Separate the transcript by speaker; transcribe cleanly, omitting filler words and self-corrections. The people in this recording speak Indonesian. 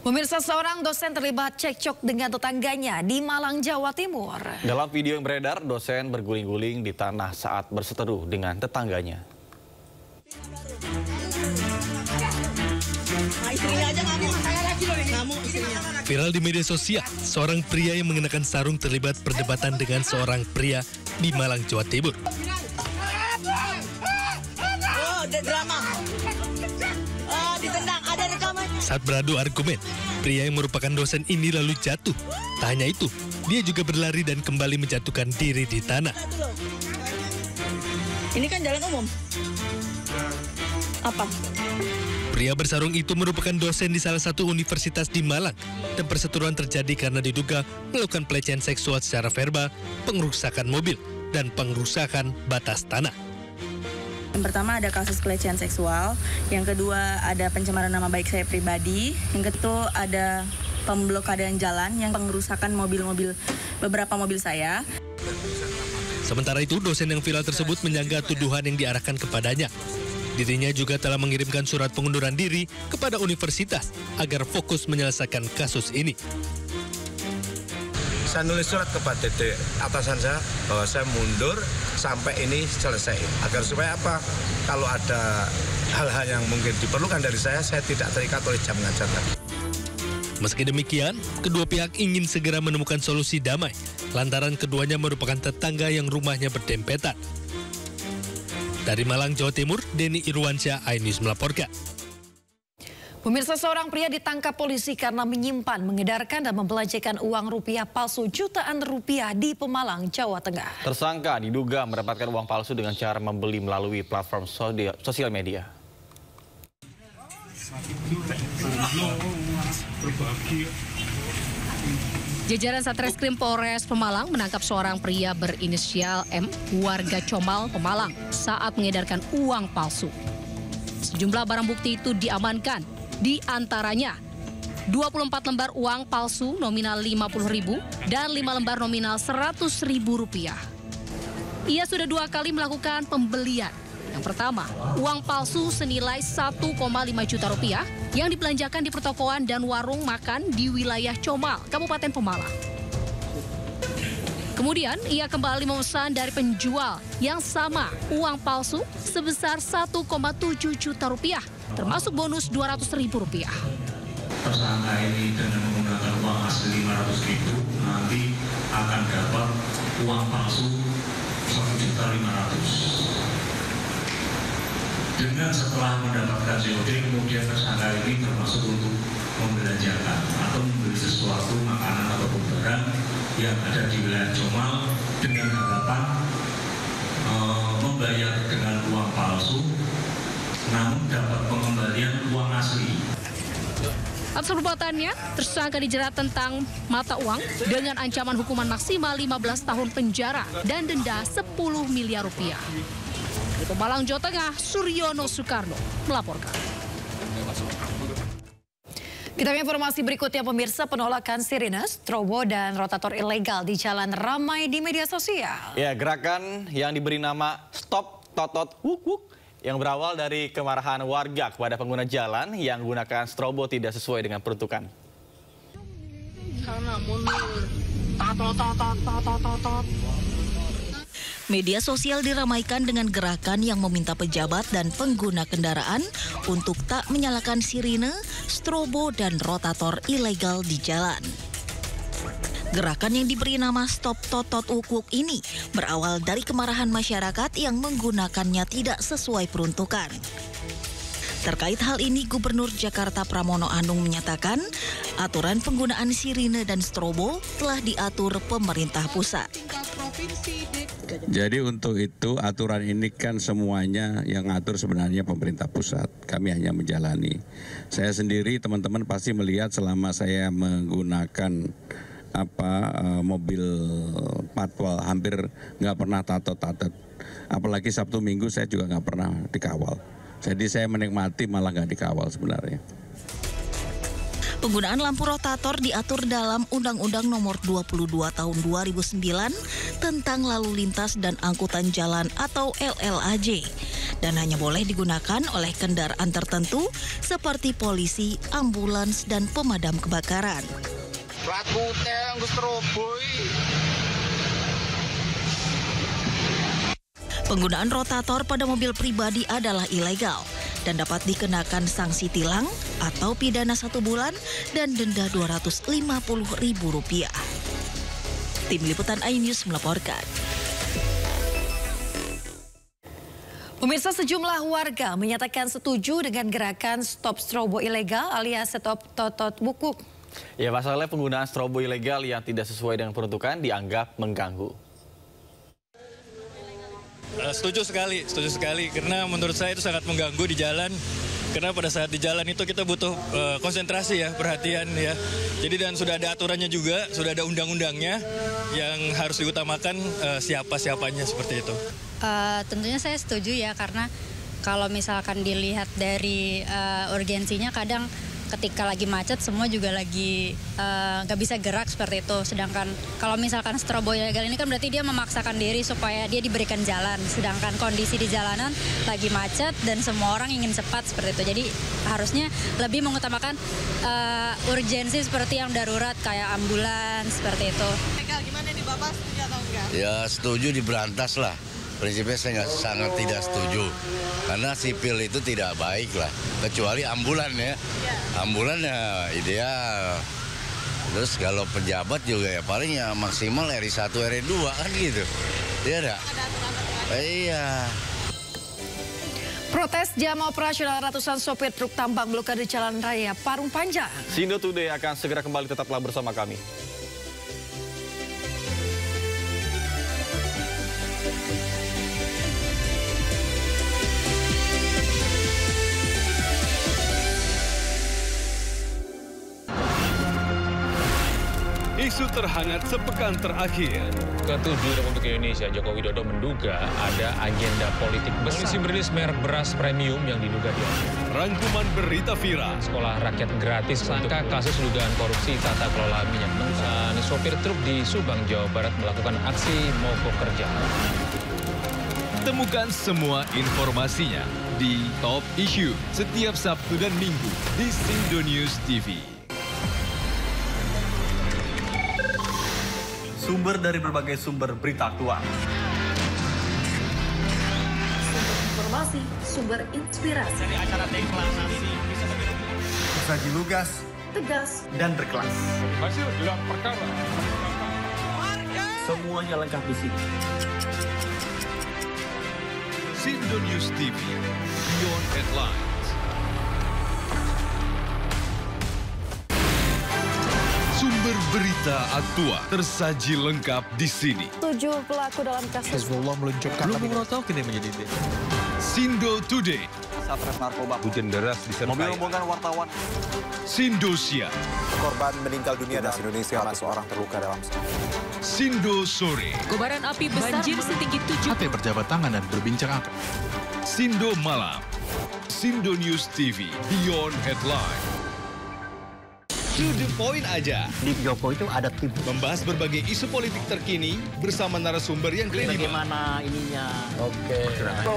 Speaker 1: Pemirsa, seorang dosen terlibat cekcok dengan tetangganya di Malang, Jawa Timur.
Speaker 2: Dalam video yang beredar, dosen berguling-guling di tanah saat berseteru dengan tetangganya.
Speaker 3: Viral di media sosial, seorang pria yang mengenakan sarung terlibat perdebatan dengan seorang pria di Malang, Jawa Timur. Saat beradu argumen, pria yang merupakan dosen ini lalu jatuh. Tak hanya itu, dia juga berlari dan kembali menjatuhkan diri di tanah.
Speaker 4: Ini kan jalan umum. Apa?
Speaker 3: Pria bersarung itu merupakan dosen di salah satu universitas di Malang. Dan perseteruan terjadi karena diduga melakukan pelecehan seksual secara verbal, pengerusakan mobil, dan pengerusakan batas tanah.
Speaker 4: Yang pertama ada kasus pelecehan seksual, yang kedua ada pencemaran nama baik saya pribadi, yang ketiga ada pemblokadaan jalan yang pengerusakan beberapa mobil saya.
Speaker 3: Sementara itu, dosen yang viral tersebut menyanggah tuduhan yang diarahkan kepadanya. Dirinya juga telah mengirimkan surat pengunduran diri kepada universitas agar fokus menyelesaikan kasus ini.
Speaker 5: Saya nulis surat kepada atasan saya bahwa saya mundur sampai ini selesai. Agar supaya apa? Kalau ada hal-hal yang mungkin diperlukan dari saya tidak terikat oleh jam ngajar lagi.
Speaker 3: Meski demikian, kedua pihak ingin segera menemukan solusi damai, lantaran keduanya merupakan tetangga yang rumahnya berdempetan. Dari Malang, Jawa Timur, Denny Irwansyah, iNews melaporkan.
Speaker 1: Pemirsa, seorang pria ditangkap polisi karena menyimpan, mengedarkan dan membelanjakan uang rupiah palsu jutaan rupiah di Pemalang, Jawa Tengah.
Speaker 2: Tersangka diduga mendapatkan uang palsu dengan cara membeli melalui platform sosial media.
Speaker 6: Jajaran Satreskrim Polres Pemalang menangkap seorang pria berinisial M, warga Comal, Pemalang, saat mengedarkan uang palsu. Sejumlah barang bukti itu diamankan, di antaranya 24 lembar uang palsu nominal Rp50.000 dan 5 lembar nominal Rp100.000. Ia sudah 2 kali melakukan pembelian. Yang pertama, uang palsu senilai 1,5 juta rupiah yang dibelanjakan di pertokoan dan warung makan di wilayah Comal, Kabupaten Pemalang. Kemudian, ia kembali memesan dari penjual yang sama uang palsu sebesar 1,7 juta rupiah, termasuk bonus Rp200.000.
Speaker 7: Tersangka ini dengan menggunakan uang asli Rp500.000 nanti akan dapat uang palsu Rp1.500.000. Dengan setelah mendapatkan COD, kemudian tersangka ini termasuk untuk membelanjakan atau membeli sesuatu, makanan ataupun barang yang ada di wilayah Comal dengan harapan membayar dengan uang palsu, namun dapat pengembalian uang asli.
Speaker 6: Atas perbuatannya, tersangka dijerat tentang mata uang dengan ancaman hukuman maksimal 15 tahun penjara dan denda Rp10 miliar. Di Pemalang, Jawa Tengah, Suryono Soekarno melaporkan.
Speaker 1: Kita ke informasi berikutnya, pemirsa. Penolakan sirine, strobo, dan rotator ilegal di jalan ramai di media sosial.
Speaker 2: Ya, gerakan yang diberi nama Stop Totot Wuk Wuk yang berawal dari kemarahan warga kepada pengguna jalan yang gunakan strobo tidak sesuai dengan peruntukan.
Speaker 4: Karena mundur.
Speaker 8: Media sosial diramaikan dengan gerakan yang meminta pejabat dan pengguna kendaraan untuk tak menyalakan sirine, strobo, dan rotator ilegal di jalan. Gerakan yang diberi nama Stop Totot Wuk ini berawal dari kemarahan masyarakat yang menggunakannya tidak sesuai peruntukan. Terkait hal ini, Gubernur Jakarta Pramono Anung menyatakan aturan penggunaan sirine dan strobo telah diatur pemerintah pusat.
Speaker 9: Jadi untuk itu aturan ini kan semuanya yang ngatur sebenarnya pemerintah pusat. Kami hanya menjalani. Saya sendiri, teman-teman pasti melihat selama saya menggunakan mobil patwal hampir nggak pernah tatot-tatot. Apalagi Sabtu Minggu saya juga nggak pernah dikawal. Jadi saya menikmati malah nggak dikawal sebenarnya.
Speaker 8: Penggunaan lampu rotator diatur dalam Undang-Undang Nomor 22 Tahun 2009 tentang Lalu Lintas dan Angkutan Jalan atau LLAJ. dan hanya boleh digunakan oleh kendaraan tertentu seperti polisi, ambulans, dan pemadam kebakaran. Penggunaan rotator pada mobil pribadi adalah ilegal dan dapat dikenakan sanksi tilang atau pidana 1 bulan dan denda Rp250.000. Tim Liputan iNews melaporkan.
Speaker 1: Pemirsa, sejumlah warga menyatakan setuju dengan gerakan Stop Strobo Ilegal alias Stop Totot Wuk-wuk.
Speaker 2: Ya, pasalnya penggunaan strobo ilegal yang tidak sesuai dengan peruntukan dianggap mengganggu.
Speaker 10: Setuju sekali karena menurut saya itu sangat mengganggu di jalan. Karena pada saat di jalan itu kita butuh konsentrasi ya, perhatian ya. Jadi dan sudah ada aturannya juga, sudah ada undang-undangnya yang harus diutamakan siapa-siapanya seperti itu.
Speaker 11: Tentunya saya setuju ya, karena kalau misalkan dilihat dari urgensinya, kadang ketika lagi macet semua juga lagi nggak bisa gerak seperti itu. Sedangkan kalau misalkan strobo ilegal ini kan berarti dia memaksakan diri supaya dia diberikan jalan. Sedangkan kondisi di jalanan lagi macet dan semua orang ingin cepat seperti itu. Jadi harusnya lebih mengutamakan urgensi seperti yang darurat kayak ambulans seperti itu.
Speaker 12: Ilegal gimana nih Bapak, setuju atau enggak?
Speaker 13: Ya setuju, diberantas lah. Prinsipnya saya sangat tidak setuju. Karena sipil itu tidak baik lah. Kecuali ambulan ya. Ambulan ya ideal. Terus kalau pejabat juga ya paling ya maksimal RI1, RI2 kan gitu. Iya enggak? Iya.
Speaker 1: Protes jam operasional ratusan sopir truk tambang blokade Jalan Raya Parung Panjang.
Speaker 2: Sindo Today akan segera kembali, tetaplah bersama kami.
Speaker 14: Isu terhangat sepekan terakhir.
Speaker 15: Ke-7 Republik Indonesia, Joko Widodo menduga ada agenda politik besar. Polisi merilis merek beras premium yang diduga diambil.
Speaker 14: Rangkuman berita viral.
Speaker 15: Sekolah rakyat gratis sangka kasus dugaan korupsi tata kelola minyak mentah. Sopir truk di Subang, Jawa Barat melakukan aksi mogok kerja.
Speaker 14: Temukan semua informasinya di Top Issue setiap Sabtu dan Minggu di Sindo News TV.
Speaker 2: Sumber dari berbagai sumber berita aktual.
Speaker 1: Sumber informasi, sumber inspirasi.
Speaker 2: Dari acara deklarasi bisa
Speaker 16: saji lugas,
Speaker 1: tegas,
Speaker 2: dan berkelas.
Speaker 15: Hasil gelar perkara.
Speaker 2: Semuanya lengkap di sini.
Speaker 14: Sindo News TV, Beyond Headlines. Sumber berita aktual tersaji lengkap di sini.
Speaker 1: 7 pelaku dalam kasus
Speaker 16: Hezbollah meluncurkan
Speaker 14: Sindo Today.
Speaker 2: Satres narkoba.
Speaker 14: Hujan deras disertai
Speaker 2: mobil rombongan wartawan.
Speaker 14: Sindosia.
Speaker 16: Korban meninggal dunia di Indonesia, seorang terluka dalam.
Speaker 14: Sindo Sore.
Speaker 6: Kobaran api besar banjir setinggi 7.
Speaker 16: Hati berjabat tangan dan berbincang apa?
Speaker 14: Sindo Malam. Sindo News TV, Beyond Headline. To the point aja.
Speaker 17: Di Joko itu ada tim.
Speaker 14: Membahas berbagai isu politik terkini bersama narasumber yang kredibel.
Speaker 17: Bagaimana ininya? Oke.